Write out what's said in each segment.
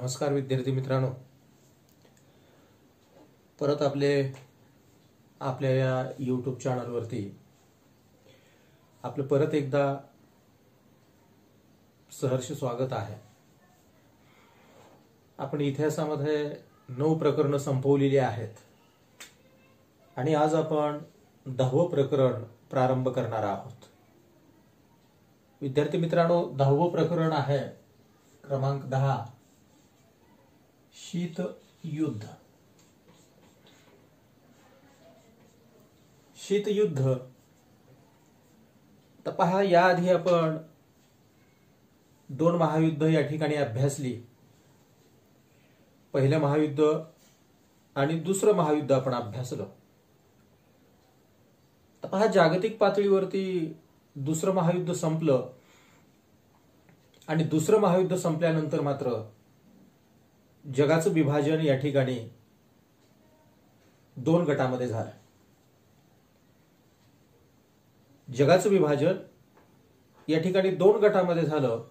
नमस्कार विद्यार्थी मित्रांनो, परत आपल्या या यूट्यूब चॅनलवरती आपलं परत एकदा सहर्ष स्वागत आहे। आपण इतिहासामध्ये 9 प्रकरणं संपवलेली आहेत आणि आज आपण 10वं प्रकरण प्रारंभ करणार आहोत। विद्यार्थी मित्रांनो, 10वं प्रकरण आहे क्रमांक 10, शीत युद्ध। शीत युद्ध तर पहा, याआधी आपण 2 महायुद्ध या ठिकाणी अभ्यासली। पहिलं महायुद्ध आणि दुसरं महायुद्ध आपण अभ्यासलं। तर पहा, जागतिक पातळीवरती दुसरं महायुद्ध संपलं आणि दुसरं महायुद्ध संपल्यानंतर मात्र जगाचं विभाजन या ठिकाणी 2 गटामध्ये झालं। जगाचं विभाजन या ठिकाणी 2 गटामध्ये झालं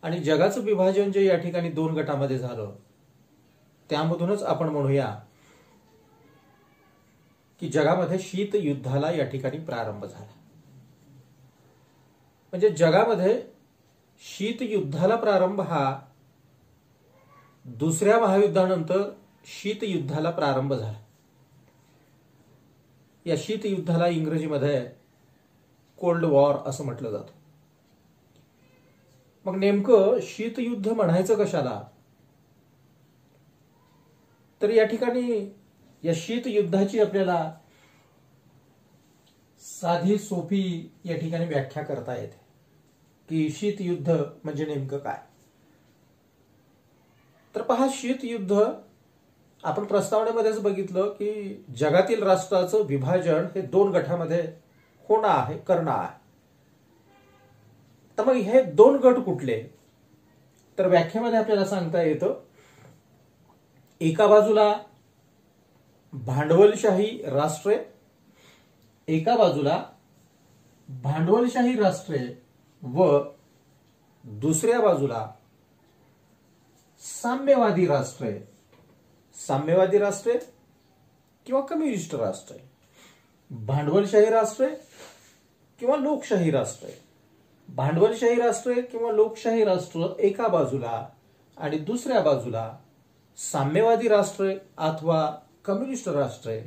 आणि जगाचं विभाजन जे या ठिकाणी 2 गटामध्ये झालं त्यामधूनच आपण म्हणूया की जगामध्ये शीत युद्धाला या ठिकाणी प्रारंभ झाला। म्हणजे जगामध्ये शीत युद्धाला प्रारंभ हा दुसऱ्या महायुद्धानंतर शीत युद्धाला प्रारंभ झाला। या शीत युद्धाला इंग्रजीमध्ये कोल्ड वॉर असं म्हटलं जातं। मग नेमकं शीत युद्ध म्हणायचं कशाला? तर या ठिकाणी या शीत युद्धाची आपल्याला साधी सोपी या ठिकाणी व्याख्या करता येते की शीत युद्ध म्हणजे नेमकं काय। तर पहा, शीत युद्ध आपण प्रस्तावनेमध्येच बघितलं की जगातील राष्ट्राचं विभाजन हे 2 गटामध्ये होणं आहे, करणं आहे। तर मग हे 2 गट कुठले? तर व्याख्येमध्ये आपल्याला सांगता येतं, एका बाजूला भांडवलशाही राष्ट्रे, एका बाजूला भांडवलशाही राष्ट्रे व दुसऱ्या बाजूला साम्यवादी राष्ट्रे, साम्यवादी राष्ट्रे किंवा कम्युनिस्ट राष्ट्रे, भांडवलशाही राष्ट्रे किंवा लोकशाही राष्ट्रे, भांडवलशाही राष्ट्रे किंवा लोकशाही राष्ट्र एका बाजूला आणि दुसऱ्या बाजूला साम्यवादी राष्ट्रे अथवा कम्युनिस्ट राष्ट्रे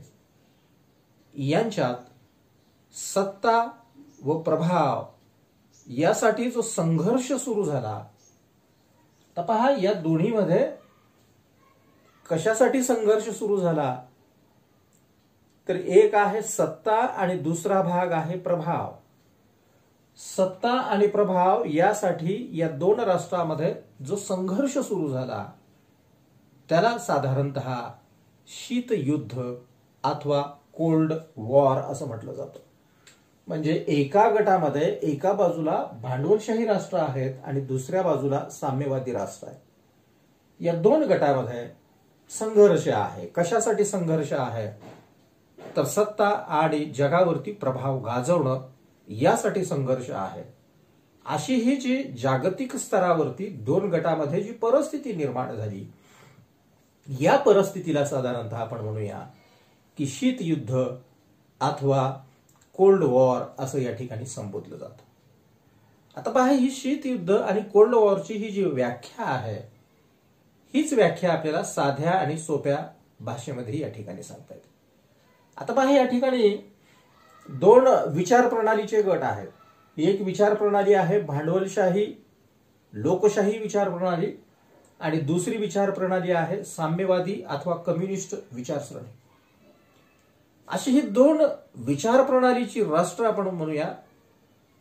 यांच्यात सत्ता व प्रभाव यासाठी जो संघर्ष सुरू झाला, तर पहा, या दोन्हीमध्ये कशासाठी संघर्ष सुरू झाला? तर एक आहे सत्ता आणि दुसरा भाग आहे प्रभाव। सत्ता आणि प्रभाव यासाठी या 2 राष्ट्रांमध्ये जो संघर्ष सुरू झाला त्याला साधारणतः शीत युद्ध अथवा कोल्ड वॉर असं म्हटलं जातं। म्हणजे एका गटामध्ये एका बाजूला भांडवलशाही राष्ट्र आहेत आणि दुसऱ्या बाजूला साम्यवादी राष्ट्र आहे। या 2 गटामध्ये संघर्ष आहे। कशासाठी संघर्ष आहे? तर सत्ता आणि जगावरती प्रभाव गाजवणं यासाठी संघर्ष आहे। अशी ही जी जागतिक स्तरावरती 2 गटामध्ये जी परिस्थिती निर्माण झाली, या परिस्थितीला साधारणतः आपण म्हणूया की शीत युद्ध अथवा कोल्ड वॉर असं या ठिकाणी संबोधलं जातं। आता पहा, ही शीत युद्ध आणि कोल्ड वॉरची ही जी व्याख्या आहे, हीच व्याख्या आपल्याला साध्या आणि सोप्या भाषेमध्ये या ठिकाणी सांगता येते। आता पहा, या ठिकाणी 2 विचार प्रणालीचे गट आहेत। एक विचार प्रणाली आहे भांडवलशाही लोकशाही विचार प्रणाली आणि दुसरी विचार प्रणाली आहे साम्यवादी अथवा कम्युनिस्ट विचारसरणी। अशी ही 2 विचार प्रणालीची राष्ट्र आपण म्हणूया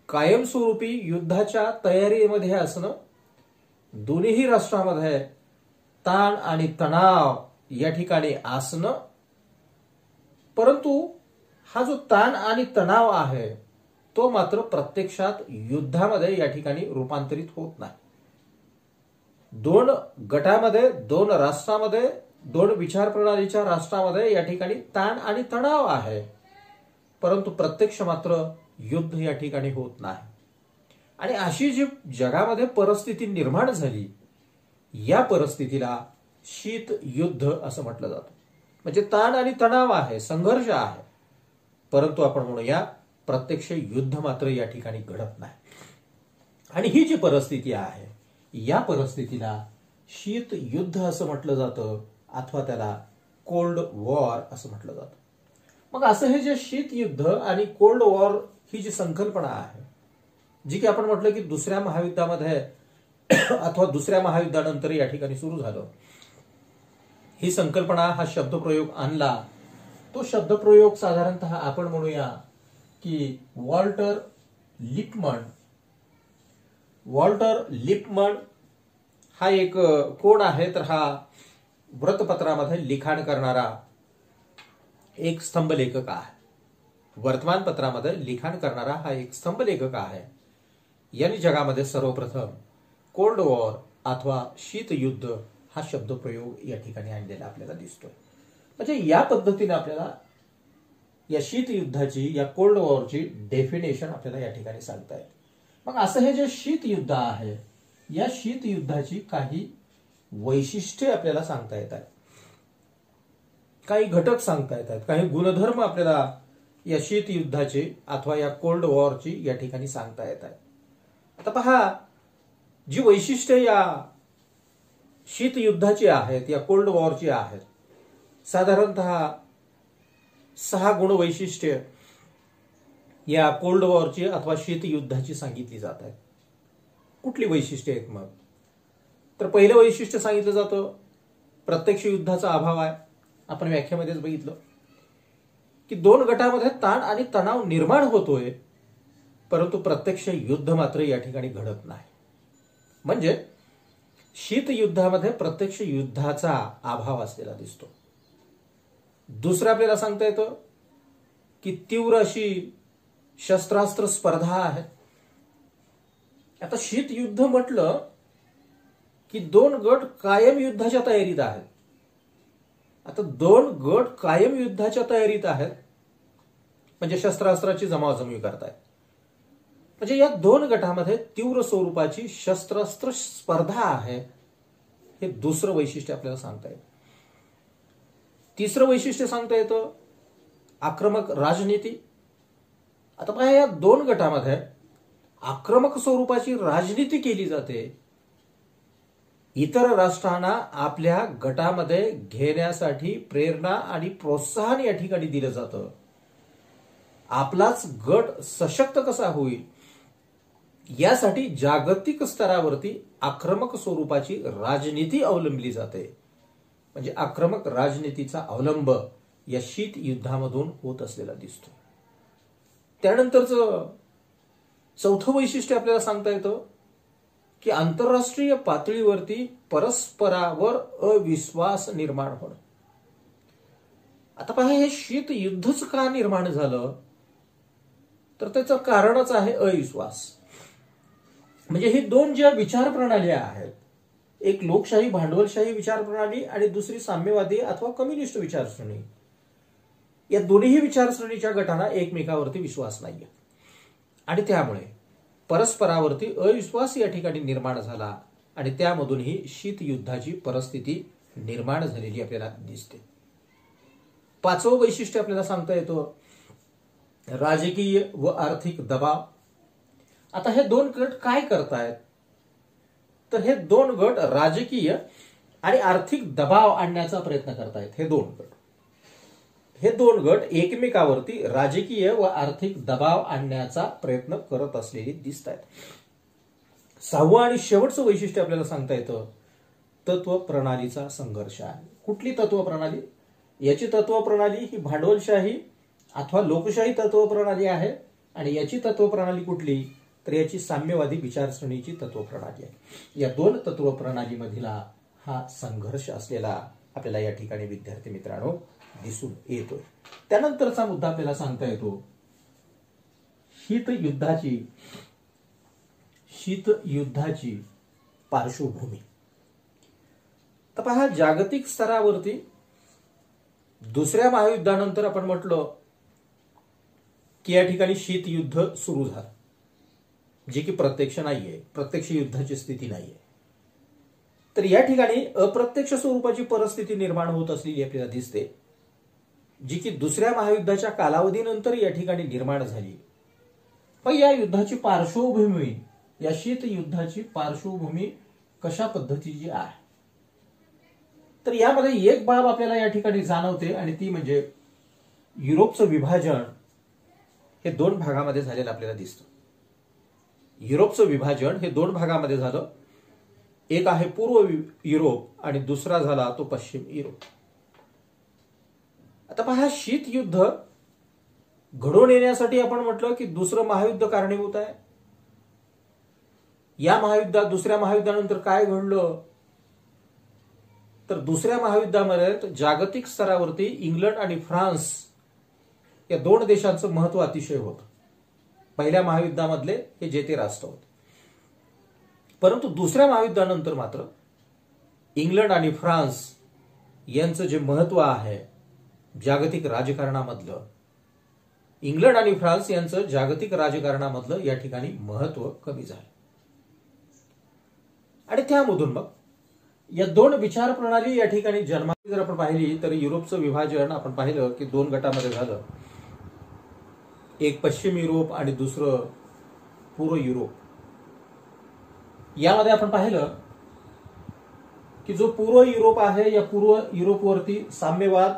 कायमस्वरूपी युद्धाच्या तयारीमध्ये असणं, दोन्ही राष्ट्रांमध्ये ताण आणि तणाव या ठिकाणी असणं, परंतु हा जो ताण आणि तणाव आहे तो मात्र प्रत्यक्षात युद्धामध्ये या ठिकाणी रूपांतरित होत नाही। 2 गटामध्ये 2 राष्ट्रांमध्ये 2 विचार प्रणालीच्या राष्ट्रांमध्ये या ठिकाणी ताण आणि तणाव आहे, परंतु प्रत्यक्ष मात्र युद्ध या ठिकाणी होत नाही। आणि अशी जी जगामध्ये परिस्थिती निर्माण झाली, या परिस्थितीला शीत युद्ध असं म्हटलं जातं. म्हणजे ताण आणि तणाव आहे, संघर्ष आहे, परंतु आपण म्हणूया प्रत्यक्ष युद्ध मात्र या ठिकाणी घडत नाही. आणि ही जी परिस्थिती आहे या परिस्थितीला शीत युद्ध असं म्हटलं जातं अथवा त्याला कोल्ड वॉर असं म्हटलं जातं. मग असं हे जे शीत युद्ध आणि कोल्ड वॉर ही जी संकल्पना आहे, जी की आपण म्हटलं की दुसऱ्या महायुद्धामध्ये अथवा दुसऱ्या महायुद्धानंतर या ठिकाणी सुरू झालं, ही संकल्पना, हा शब्दप्रयोग आणला, तो शब्दप्रयोग साधारणतः आपण म्हणूया की वॉल्टर लिपमन हा एक कोण आहे, तर हा वृत्तपत्रामध्ये लिखाण करणारा एक स्तंभलेखक आहे. वर्तमानपत्रामध्ये लिखाण करणारा हा एक स्तंभलेखक आहे. यांनी जगामध्ये सर्वप्रथम कोल्ड वॉर अथवा शीत युद्ध हा शब्दप्रयोग या ठिकाणी आणलेला आपल्याला दिसतोय. म्हणजे या पद्धतीने आपल्याला या शीत युद्धाची, या कोल्ड वॉरची डेफिनेशन आपल्याला या ठिकाणी सांगता येते. मग असं हे जे शीत युद्ध आहे, या शीत युद्धाची काही वैशिष्ट्ये आपल्याला सांगता येतात, काही घटक सांगता येतात, काही गुणधर्म आपल्याला या शीत युद्धाचे अथवा या कोल्ड वॉरची या ठिकाणी सांगता येतात. आता पहा, जी वैशिष्ट्ये या शीत युद्धाची आहेत, या कोल्ड वॉरची आहेत, साधारणतः 6 गुण वैशिष्ट्ये या कोल्ड वॉरची अथवा शीत युद्धाची सांगितली जात आहेत. कुठली वैशिष्ट्ये आहेत मग? तर पहिलं वैशिष्ट्य सांगितलं जातं प्रत्यक्ष युद्धाचा अभाव आहे. आपण व्याख्यामध्येच बघितलं की 2 गटामध्ये ताण आणि तणाव निर्माण होतोय, परंतु प्रत्यक्ष युद्ध मात्र या ठिकाणी घडत नाही. म्हणजे शीत युद्धामध्ये प्रत्यक्ष युद्धाचा अभाव असलेला दिसतो. दुसरं आपल्याला सांगता येतं की तीव्र अशी शस्त्रास्त्र स्पर्धा आहे. आता शीत युद्ध म्हटलं की 2 गट कायम युद्धाच्या तयारीत आहेत. आता 2 गट कायम युद्धाच्या तयारीत आहेत म्हणजे शस्त्रास्त्राची जमावजमी करतायत. म्हणजे या 2 गटामध्ये तीव्र स्वरूपाची शस्त्रास्त्र स्पर्धा आहे, हे दुसरं वैशिष्ट्य आपल्याला सांगता येतं. तिसरं वैशिष्ट्य सांगता येतं आक्रमक राजनीती. आता पहा, या 2 गटामध्ये आक्रमक स्वरूपाची राजनीती केली जाते. इतर राष्ट्रांना आपल्या गटामध्ये घेण्यासाठी प्रेरणा आणि प्रोत्साहन या ठिकाणी दिलं जातं. आपलाच गट सशक्त कसा होईल यासाठी जागतिक स्तरावरती आक्रमक स्वरूपाची राजनीती अवलंबली जाते. म्हणजे आक्रमक राजनीतीचा अवलंब या शीत युद्धामधून होत असलेला दिसतो. त्यानंतरचं चौथं वैशिष्ट्य आपल्याला सांगता येतं की आंतरराष्ट्रीय पातळीवरती परस्परावर अविश्वास निर्माण होणं. आता पहा, हे शीत युद्धच का निर्माण झालं, तर त्याचं कारणच आहे अविश्वास. म्हणजे ही 2 ज्या विचार प्रणाली आहेत, एक लोकशाही भांडवलशाही विचार प्रणाली आणि दुसरी साम्यवादी अथवा कम्युनिस्ट विचारसरणी, या दोन्ही विचारसरणीच्या गटांना एकमेकावरती विश्वास नाहीये आणि त्यामुळे परस्परावरती अविश्वास या ठिकाणी निर्माण झाला आणि त्यामधून ही शीत युद्धाची परिस्थिती निर्माण झालेली आपल्याला दिसते. 5वं वैशिष्ट्य आपल्याला सांगता येतं राजकीय व आर्थिक दबाव. आता हे 2 गट काय करतायत, तर हे 2 गट राजकीय आणि आर्थिक दबाव आणण्याचा प्रयत्न करतायत. हे दोन गट एकमेकावरती राजकीय व आर्थिक दबाव आणण्याचा प्रयत्न करत असलेली दिसत आहेत. 6वं आणि शेवटचं वैशिष्ट्य आपल्याला सांगता येतं तत्व प्रणालीचा संघर्ष आहे. कुठली तत्व प्रणाली? याची तत्व प्रणाली ही भांडवलशाही अथवा लोकशाही तत्व प्रणाली आहे आणि याची तत्व प्रणाली कुठली, तर याची साम्यवादी विचारसरणीची तत्व प्रणाली आहे. या 2 तत्व प्रणालीमधला हा संघर्ष असलेला आपल्याला या ठिकाणी विद्यार्थी मित्रांनो दिसून येतोय. त्यानंतरचा मुद्दा आपल्याला सांगता येतो शीत युद्धाची पार्श्वभूमी. तर पहा, जागतिक स्तरावरती दुसऱ्या महायुद्धानंतर आपण म्हटलं की या ठिकाणी शीत युद्ध सुरू झालं, जे की प्रत्यक्ष नाहीये, प्रत्यक्ष युद्धाची स्थिती नाहीये. तर या ठिकाणी अप्रत्यक्ष स्वरूपाची परिस्थिती निर्माण होत असलेली आपल्याला दिसते, जी की दुसऱ्या महायुद्धाच्या कालावधीनंतर या ठिकाणी निर्माण झाली. पण या युद्धाची पार्श्वभूमी, या शीत युद्धाची पार्श्वभूमी कशा पद्धतीची आहे, तर यामध्ये एक बाब आपल्याला या ठिकाणी जाणवते आणि ती म्हणजे युरोपचं विभाजन हे दोन भागामध्ये झालेलं आपल्याला दिसतं. युरोपचं विभाजन हे दोन भागामध्ये झालं. एक आहे पूर्व युरोप आणि दुसरा झाला तो पश्चिम युरोप. आता पहा, शीत युद्ध घडून येण्यासाठी आपण म्हटलं की दुसरं महायुद्ध कारणीभूत आहे. या महायुद्धात दुसऱ्या महायुद्धानंतर काय घडलं, तर दुसऱ्या महायुद्धामध्ये जागतिक स्तरावरती इंग्लंड आणि फ्रान्स या दोन देशांचं महत्व अतिशय होतं. पहिल्या महायुद्धामधले हे जेते राष्ट्र होते. परंतु दुसऱ्या महायुद्धानंतर मात्र इंग्लंड आणि फ्रान्स यांचं जे महत्व आहे जागतिक राजकारणामधलं, इंग्लंड आणि फ्रान्स यांचं जागतिक राजकारणामधलं या ठिकाणी महत्व कमी झालं. आणि त्यामधून मग या दोन विचार प्रणाली या ठिकाणी जन्माला जर आपण पाहिली तर युरोपचं विभाजन आपण पाहिलं की दोन गटामध्ये झालं. एक पश्चिम युरोप आणि दुसरं पूर्व युरोप. यामध्ये आपण पाहिलं की जो पूर्व युरोप आहे, या पूर्व युरोपवरती साम्यवाद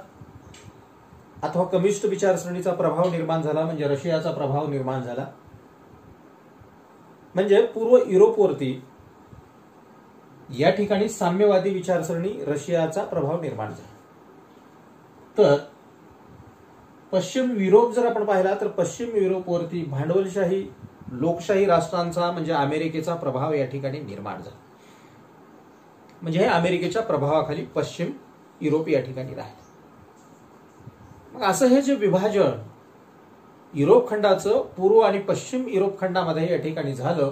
अथवा कम्युनिस्ट विचारसरणीचा प्रभाव निर्माण झाला, म्हणजे रशियाचा प्रभाव निर्माण झाला. म्हणजे पूर्व युरोपवरती या ठिकाणी साम्यवादी विचारसरणी रशियाचा प्रभाव निर्माण झाला. तर पश्चिम युरोप जर आपण पाहिला तर पश्चिम युरोपवरती भांडवलशाही लोकशाही राष्ट्रांचा म्हणजे अमेरिकेचा प्रभाव या ठिकाणी निर्माण झाला. म्हणजे हे अमेरिकेच्या प्रभावाखाली पश्चिम युरोप या ठिकाणी राहिले. मग असं हे जे विभाजन युरोप खंडाचं पूर्व आणि पश्चिम युरोप खंडामध्ये या ठिकाणी झालं.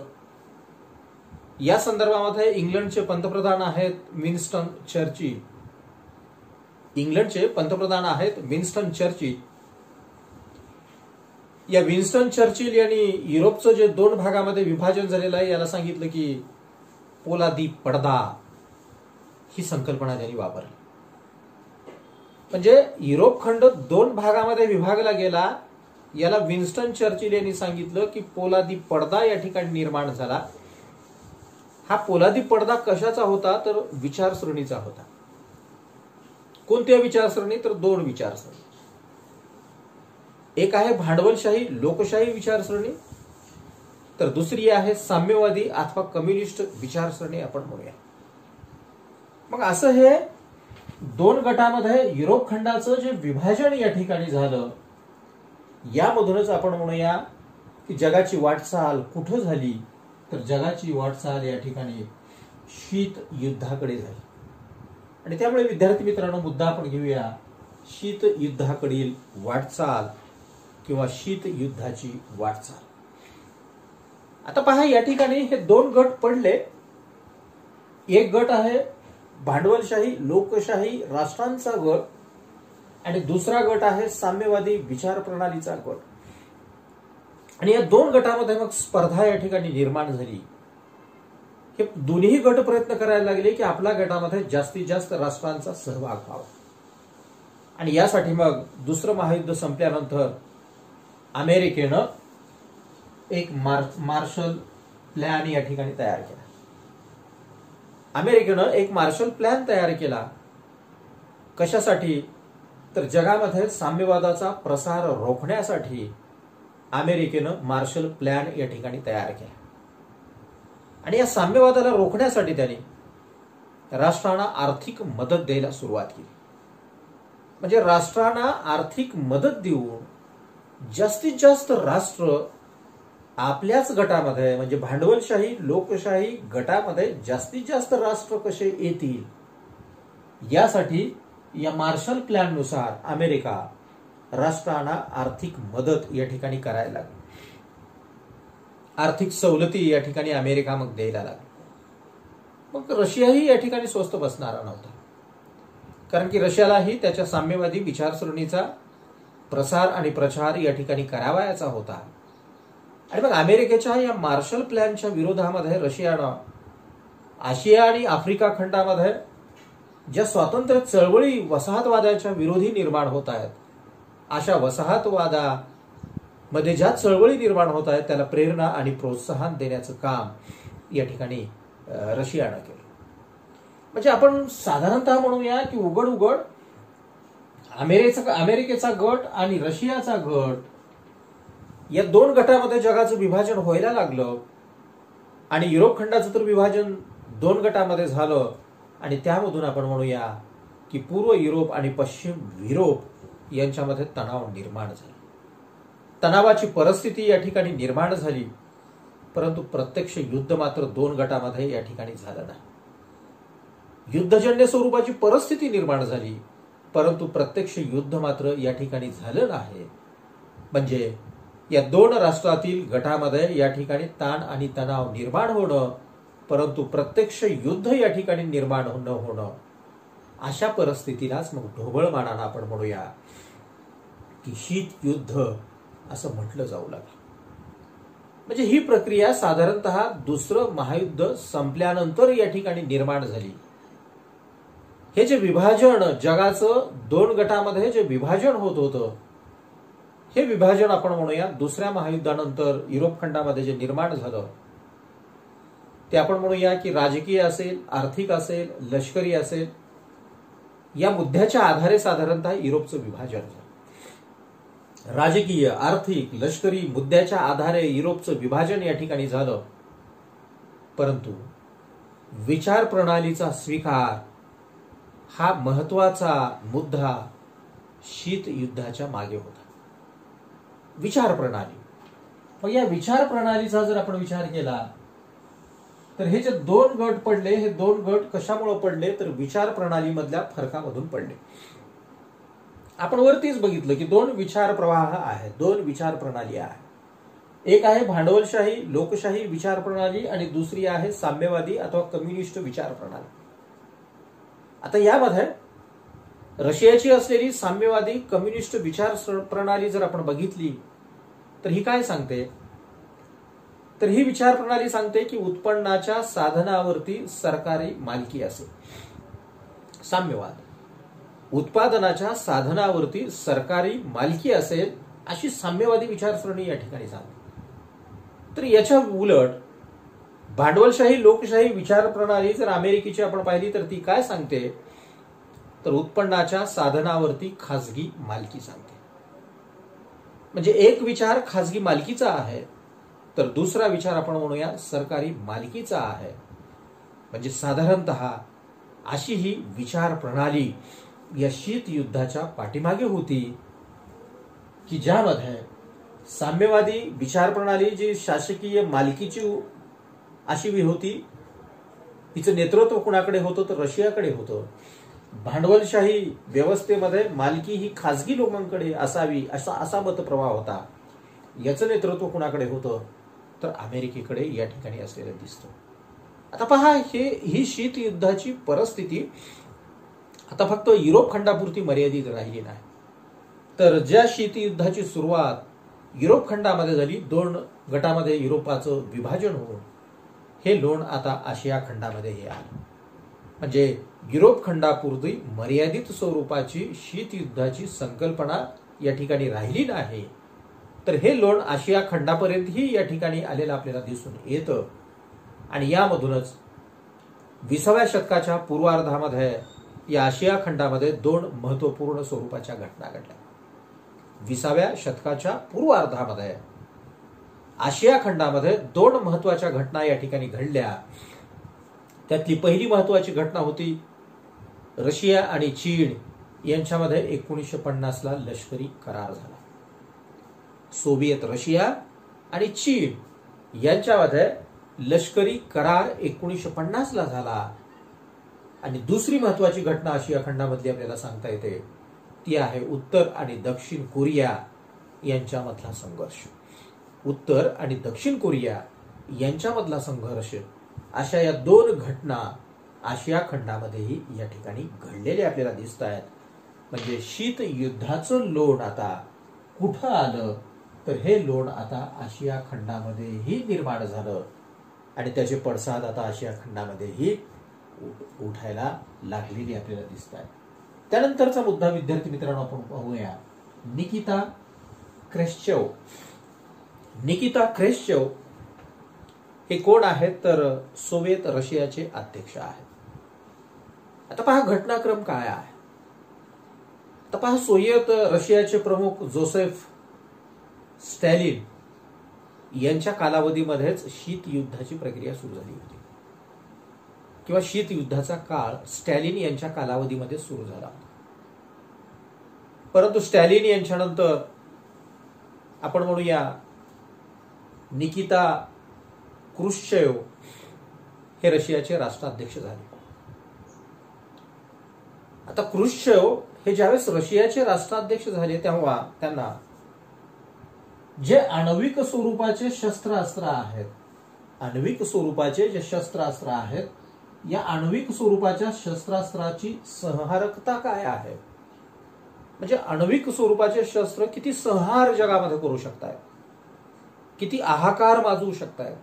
या संदर्भामध्ये इंग्लंडचे पंतप्रधान आहेत विन्स्टन चर्चिल. इंग्लंडचे पंतप्रधान आहेत विन्स्टन चर्चिल. या विन्स्टन चर्चिल यांनी युरोपचं जे दोन भागामध्ये विभाजन झालेलं आहे याला सांगितलं की पोलादी पडदा ही संकल्पना त्यांनी वापरली. म्हणजे युरोप खंड दोन भागामध्ये विभागला गेला, याला विन्स्टन चर्चिल यांनी सांगितलं की पोलादी पडदा या ठिकाणी निर्माण झाला. हा पोलादी पडदा कशाचा होता, तर विचारसरणीचा होता. कोणत्या विचारसरणी, तर दोन विचारसरणी. एक आहे भांडवलशाही लोकशाही विचारसरणी, तर दुसरी आहे साम्यवादी अथवा कम्युनिस्ट विचारसरणी आपण म्हणूया. मग असं हे दोन गटामध्ये युरोप खंडाचं जे विभाजन या ठिकाणी झालं, यामधूनच आपण म्हणूया की जगाची वाटचाल कुठं झाली, तर जगाची वाटचाल या ठिकाणी शीत युद्धाकडे झाली. आणि त्यामुळे विद्यार्थी मित्रांनो, मुद्दा आपण घेऊया शीत युद्धाकडील वाटचाल किंवा शीत युद्धाची वाटचाल. आता पहा, या ठिकाणी हे दोन गट पडले. एक गट आहे भांडवलशाही लोकशाही राष्ट्रांचा गट आणि दुसरा गट आहे साम्यवादी विचार प्रणालीचा गट. आणि या दोन गटामध्ये मग स्पर्धा या ठिकाणी निर्माण झाली. हे दोन्ही गट प्रयत्न करायला लागले की आपल्या गटामध्ये जास्तीत जास्त राष्ट्रांचा सहभाग व्हावा. आणि यासाठी मग दुसरं महायुद्ध संपल्यानंतर अमेरिकेनं एक मार्शल प्लॅन या ठिकाणी तयार केला. अमेरिकेनं एक मार्शल प्लॅन तयार केला. कशासाठी, तर जगामध्ये साम्यवादाचा प्रसार रोखण्यासाठी अमेरिकेनं मार्शल प्लॅन या ठिकाणी तयार केला. आणि या साम्यवादाला रोखण्यासाठी त्यांनी राष्ट्रांना आर्थिक मदत द्यायला सुरुवात केली. म्हणजे राष्ट्रांना आर्थिक मदत देऊन जास्तीत जास्त राष्ट्र आपल्याच गटामध्ये म्हणजे भांडवलशाही लोकशाही गटामध्ये जास्तीत जास्त राष्ट्र कसे येतील, यासाठी या मार्शल प्लॅननुसार अमेरिका राष्ट्रांना आर्थिक मदत या ठिकाणी करायला लागली. आर्थिक सवलती या ठिकाणी अमेरिका मग द्यायला लागली. मग रशियाही या ठिकाणी स्वस्त बसणारा नव्हता, कारण की रशियालाही त्याच्या साम्यवादी विचारसरणीचा प्रसार आणि प्रचार या ठिकाणी करावायचा होता. आणि मग अमेरिकेच्या या मार्शल प्लॅनच्या विरोधामध्ये रशियानं आशिया आणि आफ्रिका खंडामध्ये ज्या स्वातंत्र्य चळवळी वसाहतवादाच्या विरोधी निर्माण होत आहेत, अशा वसाहतवादामध्ये ज्या चळवळी निर्माण होत आहेत त्याला प्रेरणा आणि प्रोत्साहन देण्याचं काम या ठिकाणी रशियानं केलं. म्हणजे आपण साधारणतः म्हणूया की उघड उघड अमेरिकेचा गट आणि रशियाचा गट या दोन गटामध्ये जगाचं विभाजन व्हायला लागलं आणि युरोप खंडाचं तर विभाजन दोन गटामध्ये झालं आणि त्यामधून आपण म्हणूया की पूर्व युरोप आणि पश्चिम युरोप यांच्यामध्ये तणाव निर्माण झाला. तणावाची परिस्थिती या ठिकाणी निर्माण झाली, परंतु प्रत्यक्ष युद्ध मात्र दोन गटामध्ये या ठिकाणी झालं नाही. युद्धजन्य स्वरूपाची परिस्थिती निर्माण झाली, परंतु प्रत्यक्ष युद्ध मात्र या ठिकाणी झालं नाही. म्हणजे या दोन राष्ट्रातील गटामध्ये या ठिकाणी ताण आणि तणाव निर्माण होणं, परंतु प्रत्यक्ष युद्ध या ठिकाणी निर्माण न होणं, अशा परिस्थितीलाच मग ढोबळमानानं आपण म्हणूया की शीत युद्ध असं म्हटलं जाऊ लागलं. म्हणजे ही प्रक्रिया साधारणतः दुसरं महायुद्ध संपल्यानंतर या ठिकाणी निर्माण झाली. हे जे विभाजन, जगाचं दोन गटामध्ये जे विभाजन होत होतं, हे विभाजन आपण म्हणूया दुसऱ्या महायुद्धानंतर युरोप खंडामध्ये जे निर्माण झालं ते आपण म्हणूया की राजकीय असेल, आर्थिक असेल, लष्करी असेल, या मुद्द्याच्या आधारे साधारणतः युरोपचं विभाजन झालं. राजकीय, आर्थिक, लष्करी मुद्द्याच्या आधारे युरोपचं विभाजन या ठिकाणी झालं, परंतु विचार प्रणालीचा स्वीकार हा महत्वाचा मुद्दा शीत युद्धाच्या मागे होता. विचार प्रणाली. मग या विचार प्रणालीचा जर आपण विचार केला तर हे जे दोन गट पडले, हे दोन गट कशामुळे पडले तर विचार प्रणालीमधल्या फरकामधून पडले. आपण वरतीच बघितलं की दोन विचार प्रवाह आहेत, दोन विचार प्रणाली आहे. एक आहे भांडवलशाही लोकशाही विचार प्रणाली आणि दुसरी आहे साम्यवादी अथवा कम्युनिस्ट विचार प्रणाली. आता यामध्ये रशियाची असलेली साम्यवादी कम्युनिस्ट विचार प्रणाली जर आपण बघितली तर ही काय सांगते, तर ही विचार प्रणाली सांगते की उत्पन्नाच्या साधनावरती सरकारी मालकी असेल. साम्यवाद, उत्पादनाच्या साधनावरती सरकारी मालकी असेल अशी साम्यवादी विचारसरणी या ठिकाणी सांगते. तर याच्या उलट भांडवलशाही लोकशाही विचार प्रणाली जर अमेरिकेची आपण पाहिली तर ती काय सांगते, तर उत्पन्नाच्या साधनावरती खासगी मालकी सांगते. म्हणजे एक विचार खासगी मालकीचा आहे तर दुसरा विचार आपण म्हणूया सरकारी मालकीचा आहे. म्हणजे साधारणतः अशी ही विचार प्रणाली या शीत युद्धाच्या पाठीमागे होती की ज्यामध्ये साम्यवादी विचार प्रणाली जी शासकीय मालकीची अशी होती, तिचं नेतृत्व कुणाकडे होतं तर रशियाकडे होतं. भांडवलशाही व्यवस्थेमध्ये मालकी ही खासगी लोकांकडे असावी असा मतप्रवाह होता. याचं नेतृत्व कुणाकडे होतं तर अमेरिकेकडे या ठिकाणी असलेलं दिसतं. आता पहा, ही शीत युद्धाची परिस्थिती आता फक्त युरोप खंडापुरती मर्यादित राहिली नाही, तर ज्या शीत युद्धाची सुरुवात युरोप खंडामध्ये झाली, दोन गटामध्ये युरोपाचं विभाजन होऊन हे लोण आता आशिया खंडामध्ये हे आलं. म्हणजे युरोप खंडापुरती मर्यादित स्वरूपाची शीत युद्धाची संकल्पना या ठिकाणी राहिली नाही, तर हे लोण आशिया खंडापर्यंतही या ठिकाणी आलेलं आपल्याला दिसून येतं. आणि यामधूनच 20व्या शतकाच्या पूर्वार्धामध्ये या आशिया खंडामध्ये दोन महत्वपूर्ण स्वरूपाच्या घटना घडल्या. 20व्या शतकाच्या पूर्वार्धामध्ये आशिया खंडामध्ये दोन महत्वाच्या घटना या ठिकाणी घडल्या. त्यातली पहिली महत्वाची घटना होती रशिया आणि चीन यांच्यामध्ये 1950ला लष्करी करार झाला. सोव्हिएत रशिया आणि चीन यांच्यामध्ये लष्करी करार 1950ला झाला. आणि दुसरी महत्वाची घटना आशिया खंडामधली आपल्याला सांगता येते ती आहे उत्तर आणि दक्षिण कोरिया यांच्यामधला संघर्ष. उत्तर आणि दक्षिण कोरिया यांच्यामधला संघर्ष, अशा या दोन घटना आशिया खंडामध्येही या ठिकाणी घडलेले आपल्याला दिसत आहेत. म्हणजे शीत युद्धाचं लोण आता कुठं आलं तर हे लोण आता आशिया खंडामध्येही निर्माण झालं. आणि त्याचे पडसाद आता आशिया खंडामध्येही उठायला लागलेली आपल्याला दिसत आहे. त्यानंतरचा मुद्दा विद्यार्थी मित्रांनो आपण पाहूया निकिता क्रुश्चेव. निकिता क्रुश्चेव हे कोण आहेत तर सोव्हिएत रशियाचे अध्यक्ष आहेत. आता पहा घटनाक्रम काय आहे. आता पहा सोव्हिएत रशियाचे प्रमुख जोसेफ स्टॅलिन यांच्या कालावधीमध्येच शीत युद्धाची प्रक्रिया सुरू झाली होती किंवा शीत युद्धाचा काळ स्टॅलिन यांच्या कालावधीमध्ये सुरू झाला. परंतु स्टॅलिन यांच्यानंतर आपण म्हणूया निकिता क्रुश्चेव हे रशियाचे राष्ट्राध्यक्ष झाले. आता क्रुश्चेव हे ज्यावेळेस रशियाचे राष्ट्राध्यक्ष झाले तेव्हा त्यांना जे आण्विक स्वरूपाचे शस्त्रास्त्र आहेत, आण्विक स्वरूपाचे जे शस्त्रास्त्र आहेत, या आण्विक स्वरूपाच्या शस्त्रास्त्राची संहारकता काय आहे, म्हणजे आण्विक स्वरूपाचे शस्त्र किती संहार जगामध्ये करू शकतायत, किती हाहाकार माजवू शकतायत,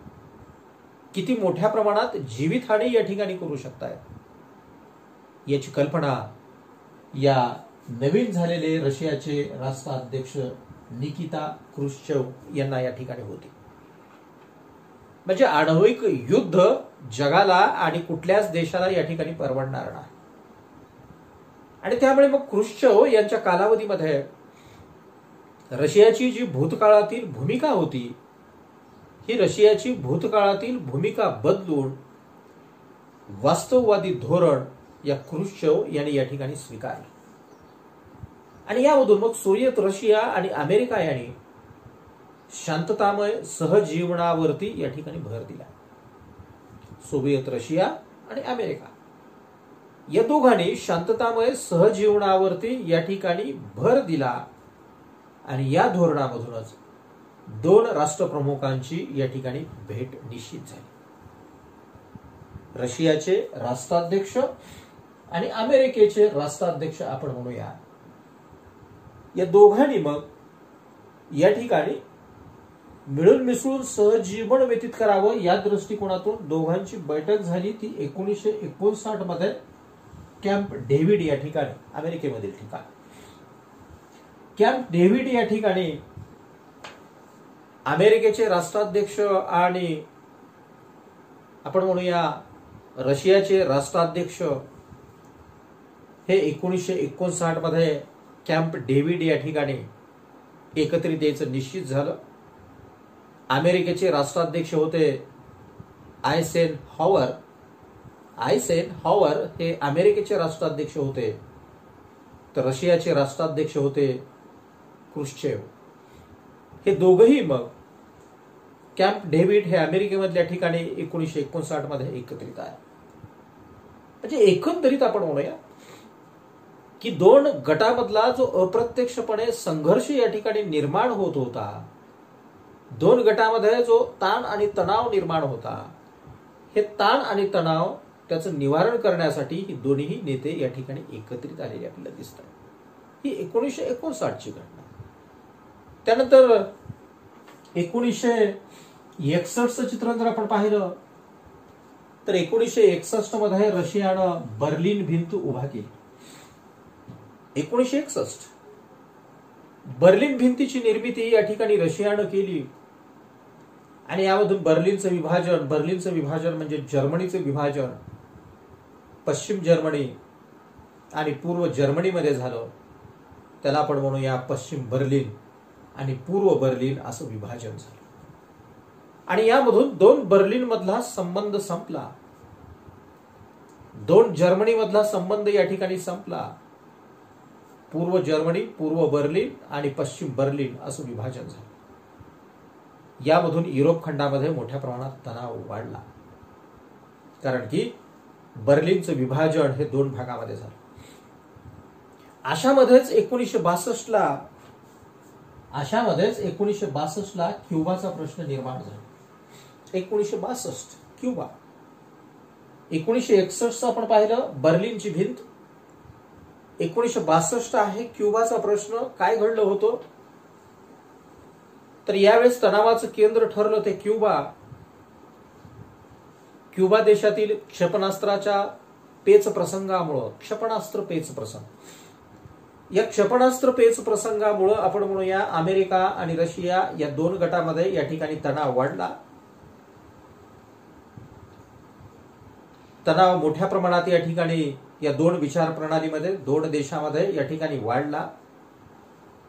किती मोठ्या प्रमाणात जीवितहानी या ठिकाणी करू शकतायत, याची कल्पना या नवीन झालेले रशियाचे राष्ट्राध्यक्ष निकिता क्रुश्चेव यांना या ठिकाणी होती. म्हणजे आण्विक युद्ध जगाला आणि कुठल्याच देशाला या ठिकाणी परवडणार नाही. आणि त्यामुळे मग क्रुश्चेव यांच्या कालावधीमध्ये रशियाची जी भूतकाळातील भूमिका होती, ही रशियाची भूतकाळातील भूमिका बदलून वास्तववादी धोरण या क्रुश्चेव यांनी या ठिकाणी स्वीकारले. आणि यामधून मग सोव्हिएत रशिया आणि अमेरिका यांनी शांततामय सहजीवनावरती या ठिकाणी भर दिला. सोव्हिएत रशिया आणि अमेरिका या दोघांनी शांततामय सहजीवनावरती या ठिकाणी भर दिला आणि या धोरणामधूनच दोन राष्ट्रप्रमुखांची या ठिकाणी भेट निश्चित झाली. रशियाचे राष्ट्राध्यक्ष आणि अमेरिकेचे राष्ट्राध्यक्ष आपण म्हणूया, या दोघांनी मग या ठिकाणी मिळून मिसळून सहजीवन व्यतीत करावं या दृष्टिकोनातून दोघांची बैठक झाली. ती 1959 मध्ये कॅम्प डेव्हिड या ठिकाणी, अमेरिकेमधील ठिकाण. कॅम्प डेव्हिड या ठिकाणी अमेरिकेचे राष्ट्राध्यक्ष आणि आपण म्हणूया रशियाचे राष्ट्राध्यक्ष हे 1959 मध्ये कॅम्प डेव्हिड या ठिकाणी एकत्रित यायचं निश्चित झालं. अमेरिकेचे राष्ट्राध्यक्ष होते आयसेनहॉवर. आयसेनहॉवर हे अमेरिकेचे राष्ट्राध्यक्ष होते, तर रशियाचे राष्ट्राध्यक्ष होते क्रुश्चेव. हे दोघही मग कॅम्प डेव्हिड हे अमेरिकेमधल्या ठिकाणी 1959 मध्ये एकत्रित आहे. म्हणजे एकंदरीत आपण म्हणूया की दोन गटामधला जो अप्रत्यक्षपणे संघर्ष या ठिकाणी निर्माण होत होता, दोन गटामध्ये जो ताण आणि तणाव निर्माण होता, हे ताण आणि तणाव त्याचं निवारण करण्यासाठी ही दोन्ही नेते या ठिकाणी एकत्रित आलेले आपल्याला दिसतात. ही 1959 ची घटना. त्यानंतर 1961चं चित्रण जर आपण पाहिलं तर 1961 मध्ये रशियानं बर्लिन भिंत उभा केली. 1961 बर्लिन भिंतीची निर्मिती या ठिकाणी रशियानं केली आणि यामधून बर्लिनचं विभाजन म्हणजे जर्मनीचं विभाजन पश्चिम जर्मनी आणि पूर्व जर्मनीमध्ये झालं. त्याला आपण म्हणूया पश्चिम बर्लिन आणि पूर्व बर्लिन असं विभाजन झालं. आणि यामधून दोन बर्लिन मधला संबंध संपला, दोन जर्मनी मधला संबंध या ठिकाणी संपला. पूर्व जर्मनी, पूर्व बर्लिन आणि पश्चिम बर्लिन असं विभाजन झालं. यामधून युरोप खंडामध्ये मोठ्या प्रमाणात तणाव वाढला, कारण की बर्लिनचं विभाजन हे दोन भागामध्ये झालं. अशामध्येच 1962 ला क्युबाचा प्रश्न निर्माण झाला. 1962 क्युबा. 1961 आपण पाहिलं बर्लिनची भिंत. 1962 आहे क्युबाचा प्रश्न. काय घडलं होतं तर यावेळेस तणावाचं केंद्र ठरलं ते क्युबा. क्युबा देशातील क्षेपणास्त्राच्या पेच प्रसंगामुळं, क्षेपणास्त्र पेच प्रसंग, या क्षेपणास्त्र पेच प्रसंगामुळं आपण म्हणूया अमेरिका आणि रशिया या दोन गटामध्ये या ठिकाणी तणाव वाढला. तणाव मोठ्या प्रमाणात या ठिकाणी या दोन विचार प्रणालीमध्ये, दोन देशामध्ये या ठिकाणी वाढला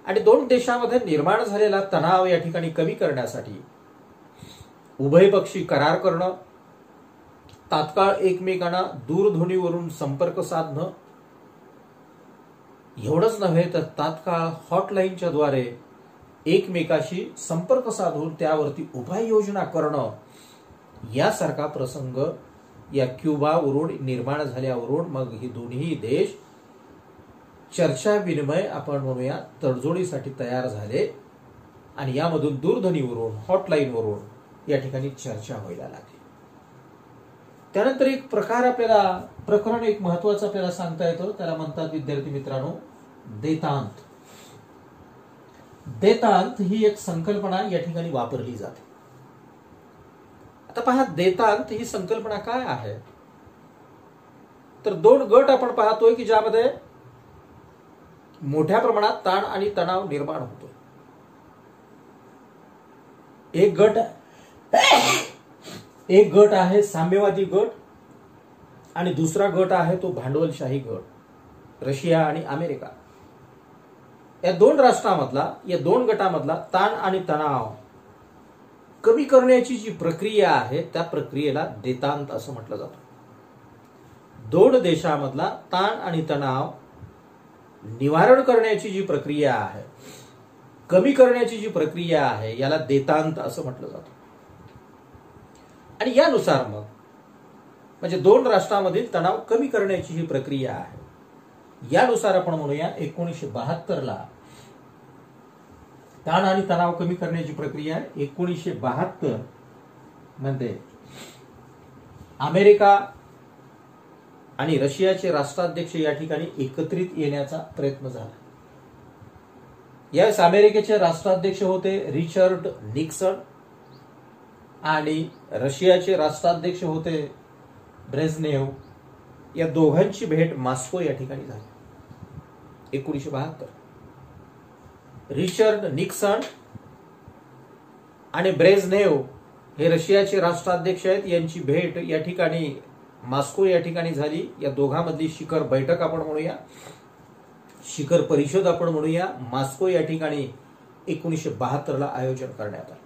आणि दोन देशामध्ये निर्माण झालेला तणाव या ठिकाणी कमी करण्यासाठी उभयपक्षी करार करणं, तात्काळ एकमेकांना दूरध्वनीवरून संपर्क साधणं, एवढंच नव्हे तर तात्काळ हॉटलाईनच्या द्वारे एकमेकाशी संपर्क साधून त्यावरती उपाययोजना करणं, यासारखा प्रसंग या क्युबावरून निर्माण झाल्यावरून मग ही दोन्ही देश चर्चा विनिमय आपण म्हणूया तडजोडीसाठी तयार झाले आणि यामधून दूरध्वनीवरून, हॉटलाईनवरून या ठिकाणी चर्चा व्हायला लागली. त्यानंतर एक प्रकरण एक महत्वाचं आपल्याला सांगता येतं, त्याला म्हणतात विद्यार्थी मित्रांनो देतांत. देतांत ही एक संकल्पना या ठिकाणी वापरली जाते. आता पहा, देतांत ही संकल्पना काय आहे, तर दोन गट आपण पाहतोय की ज्यामध्ये मोठ्या प्रमाणात ताण आणि तणाव निर्माण होतो. एक गट आहे साम्यवादी गट आणि दुसरा गट आहे तो भांडवलशाही गट, रशिया आणि अमेरिका. या दोन राष्ट्रांमधला, या दोन गटामधला ताण आणि तणाव कमी करण्याची जी प्रक्रिया आहे त्या प्रक्रियेला देतांत असं म्हटलं जातं. दोन देशांमधला ताण आणि तणाव निवारण करण्याची जी प्रक्रिया आहे, कमी करण्याची जी प्रक्रिया आहे, याला देतांत असं म्हटलं जातं. आणि यानुसार मग म्हणजे दोन राष्ट्रांमधील तणाव कमी करण्याची ही प्रक्रिया आहे, यानुसार आपण म्हणूया 1972 ताण आणि तणाव कमी करण्याची प्रक्रिया 1972 मध्ये अमेरिका आणि रशियाचे राष्ट्राध्यक्ष या ठिकाणी एकत्रित येण्याचा प्रयत्न झाला. यावेळेस अमेरिकेचे राष्ट्राध्यक्ष होते रिचर्ड निक्सन आणि रशियाचे राष्ट्राध्यक्ष होते ब्रेझनेव. या दोघांची भेट मॉस्को या ठिकाणी झाली 1972. रिचर्ड निक्सन आणि ब्रेझनेव हे रशियाचे राष्ट्राध्यक्ष आहेत, यांची भेट या ठिकाणी मॉस्को या ठिकाणी झाली. या दोघांमधली शिखर बैठक आपण म्हणूया, शिखर परिषद आपण म्हणूया, मॉस्को या ठिकाणी 1972 आयोजन करण्यात आलं.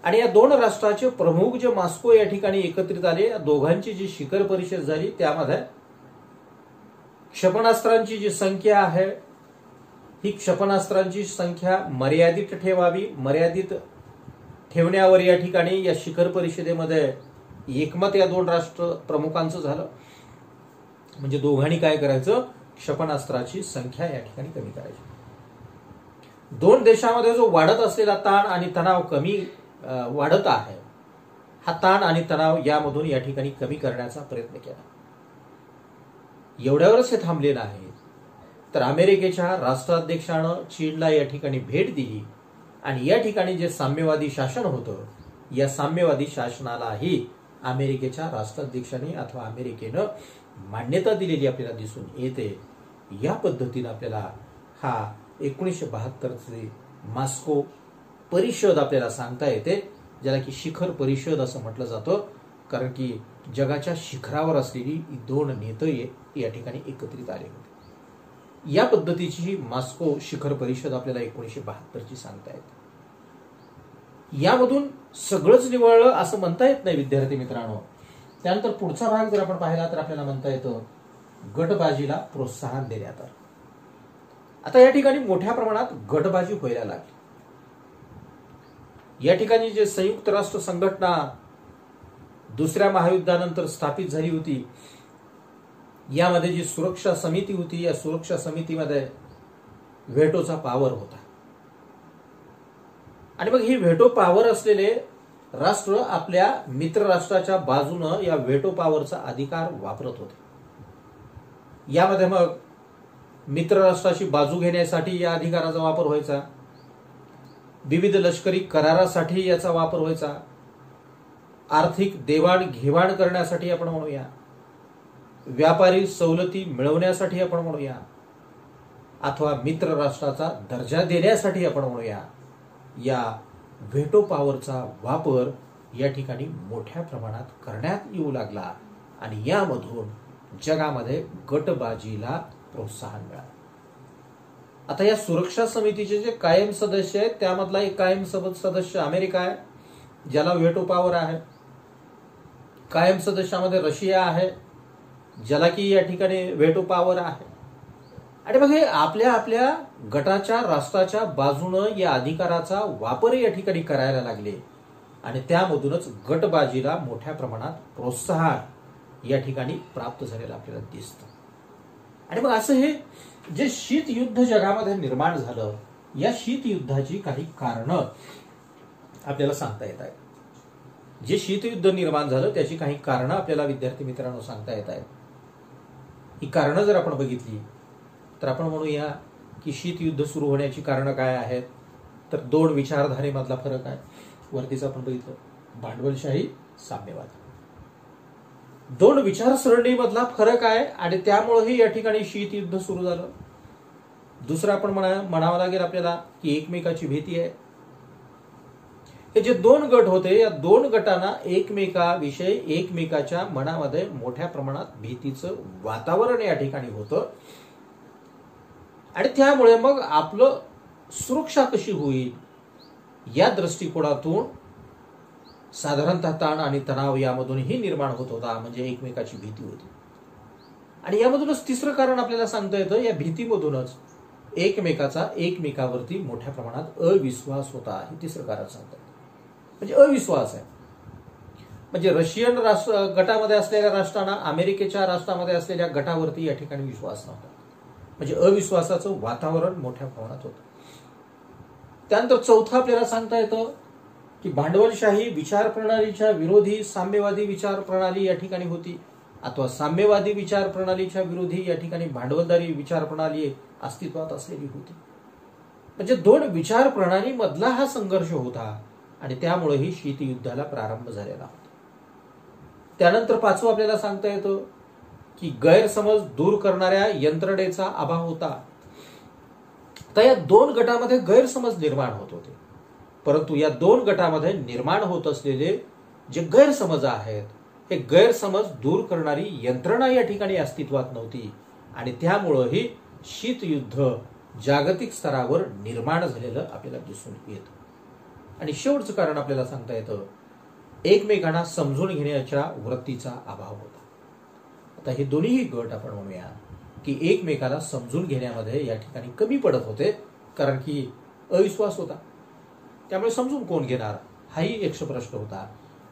आणि या दोन राष्ट्राचे प्रमुख जे मॉस्को या ठिकाणी एकत्रित आले, या दोघांची जी शिखर परिषद झाली त्यामध्ये क्षेपणास्त्रांची जी संख्या आहे ही क्षेपणास्त्रांची संख्या मर्यादित ठेवावी, मर्यादित ठेवण्यावर या ठिकाणी या शिखर परिषदेमध्ये एकमत या दोन राष्ट्र प्रमुखांचं झालं. म्हणजे दोघांनी काय करायचं, क्षेपणास्त्राची संख्या या ठिकाणी कमी करायची. दोन देशांमध्ये जो वाढत असलेला ताण आणि तणाव कमी वाढत आहे, हा ताण आणि तणाव यामधून या ठिकाणी कमी करण्याचा प्रयत्न केला. एवढ्यावरच हे थांबले नाही, तर अमेरिकेच्या राष्ट्राध्यक्षानं चीनला या ठिकाणी भेट दिली आणि या ठिकाणी जे साम्यवादी शासन होतं, या साम्यवादी शासनालाही अमेरिकेच्या राष्ट्राध्यक्षांनी अथवा अमेरिकेनं मान्यता दिलेली आपल्याला दिसून येते. या पद्धतीने आपल्याला हा 1972 मॉस्को परिषद आपल्याला सांगता येते, ज्याला की शिखर परिषद असं म्हटलं जातं, कारण की जगाच्या शिखरावर असलेली दोन नेते या ठिकाणी एकत्रित आले होते. या पद्धतीची ही मॉस्को शिखर परिषद आपल्याला 1972 सांगता येते. यामधून सगळंच निवळलं असं म्हणता येत नाही विद्यार्थी मित्रांनो. त्यानंतर पुढचा भाग जर आपण पाहिला तर आपल्याला म्हणता येतं गटबाजीला प्रोत्साहन देण्यात आलं. आता या ठिकाणी मोठ्या प्रमाणात गटबाजी व्हायला लागली. या ठिकाणी जे संयुक्त राष्ट्र संघटना दुसऱ्या महायुद्धानंतर स्थापित झाली होती, यामध्ये जी सुरक्षा समिती होती, या सुरक्षा समितीमध्ये व्हेटोचा पॉवर होता. आणि मग ही व्हेटो पॉवर असलेले राष्ट्र आपल्या मित्र राष्ट्राच्या बाजूनं या व्हेटो पॉवरचा अधिकार वापरत होते. यामध्ये मग मित्र राष्ट्राची बाजू घेण्यासाठी या अधिकाराचा वापर व्हायचा, विविध लष्करी करारासाठी याचा वापर व्हायचा, आर्थिक देवाणघेवाण करण्यासाठी आपण म्हणूया, व्यापारी सवलती मिळवण्यासाठी आपण म्हणूया, अथवा मित्र राष्ट्राचा दर्जा देण्यासाठी आपण म्हणूया, या व्हेटो पॉवरचा वापर या ठिकाणी मोठ्या प्रमाणात करण्यात येऊ लागला आणि यामधून जगामध्ये गटबाजीला प्रोत्साहन मिळालं. आता या सुरक्षा समितीचे जे कायम सदस्य आहेत त्यामधला एक कायम सदस्य अमेरिका आहे, ज्याला व्हेटो पॉवर आहे. कायम सदस्यामध्ये रशिया आहे, ज्याला की या ठिकाणी व्हेटो पॉवर आहे. आणि मग हे आपल्या आपल्या गटाच्या राष्ट्राच्या बाजूनं या अधिकाराचा वापर या ठिकाणी करायला लागले आणि त्यामधूनच गटबाजीला मोठ्या प्रमाणात प्रोत्साहन या ठिकाणी प्राप्त झालेलं आपल्याला दिसतं. आणि मग असं हे जे शीतयुद्ध जगामध्ये निर्माण झालं, या शीतयुद्धाची काही कारणं आपल्याला सांगता येत आहेत. जे शीतयुद्ध निर्माण झालं त्याची काही कारणं आपल्याला विद्यार्थी मित्रांनो सांगता येत आहेत. ही कारणं जर आपण बघितली तर आपण म्हणूया की शीतयुद्ध सुरू होण्याची कारणं काय आहेत, तर दोन विचारधारेमधला फरक आहे. वरतीच आपण बघितलं भांडवलशाही, साम्यवाद, दोन विचारसरणीमधला फरक आहे आणि त्यामुळेही या ठिकाणी शीतयुद्ध सुरू झालं. दुसरं आपण म्हणावं लागेल आपल्याला की एकमेकाची भीती आहे. हे जे दोन गट होते, या दोन गटांना एकमेकाविषयी एकमेकाच्या मनामध्ये मोठ्या प्रमाणात भीतीचं वातावरण या ठिकाणी होतं आणि त्यामुळे मग आपलं सुरक्षा कशी होईल या दृष्टिकोनातून साधारणतः ताण आणि तणाव यामधूनही निर्माण होत होता, म्हणजे एकमेकाची भीती होती. आणि यामधूनच तिसरं कारण आपल्याला सांगता येतं, या भीतीमधूनच एकमेकाचा एकमेकावरती मोठ्या प्रमाणात अविश्वास होता. हे तिसरं कारण सांगतात, म्हणजे अविश्वास आहे. म्हणजे रशियन गटामध्ये असलेल्या राष्ट्रांना अमेरिकेच्या राष्ट्रामध्ये असलेल्या गटावरती या ठिकाणी विश्वास नव्हता, म्हणजे अविश्वासाचं वातावरण मोठ्या प्रमाणात होतं. त्यानंतर चौथं आपल्याला सांगता येतं की भांडवलशाही विचार प्रणालीच्या विरोधी साम्यवादी विचार प्रणाली या ठिकाणी होती, अथवा साम्यवादी विचार प्रणालीच्या विरोधी या ठिकाणी भांडवलदारी विचार प्रणाली अस्तित्वात असलेली होती. म्हणजे दोन विचार प्रणालीमधला हा संघर्ष होता आणि त्यामुळेही शीतयुद्धाला प्रारंभ झालेला होता. त्यानंतर पाचवं आपल्याला सांगता येतं की गैरसमज दूर करणाऱ्या यंत्रणेचा अभाव होता. तर या दोन गटामध्ये गैरसमज निर्माण होत होते, परंतु या दोन गटामध्ये निर्माण होत असलेले जे गैरसमज आहेत, हे गैरसमज दूर करणारी यंत्रणा या ठिकाणी अस्तित्वात नव्हती आणि त्यामुळेही शीतयुद्ध जागतिक स्तरावर निर्माण झालेलं आपल्याला दिसून येतं. आणि शेवटचं कारण आपल्याला सांगता येतं, एकमेकांना समजून घेण्याच्या वृत्तीचा अभाव होता. आता हे दोन्हीही गट आपण म्हणूया की एकमेकाला समजून घेण्यामध्ये या ठिकाणी कमी पडत होते, कारण की अविश्वास होता. त्यामुळे समजून कोण घेणार हाही एक प्रश्न होता.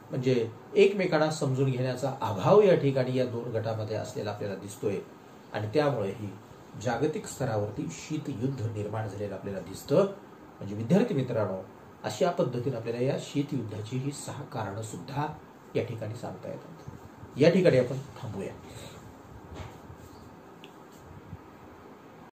म्हणजे एकमेकांना समजून घेण्याचा अभाव या ठिकाणी या दोन गटामध्ये असलेला आपल्याला दिसतोय आणि त्यामुळेही जागतिक स्तरावरती शीतयुद्ध निर्माण झालेलं आपल्याला दिसतं. म्हणजे विद्यार्थी मित्रांनो, अशा पद्धतीने आपल्याला या शीतयुद्धाची ही 6 कारणं सुद्धा या ठिकाणी सांगता येतात. या ठिकाणी आपण थांबूया.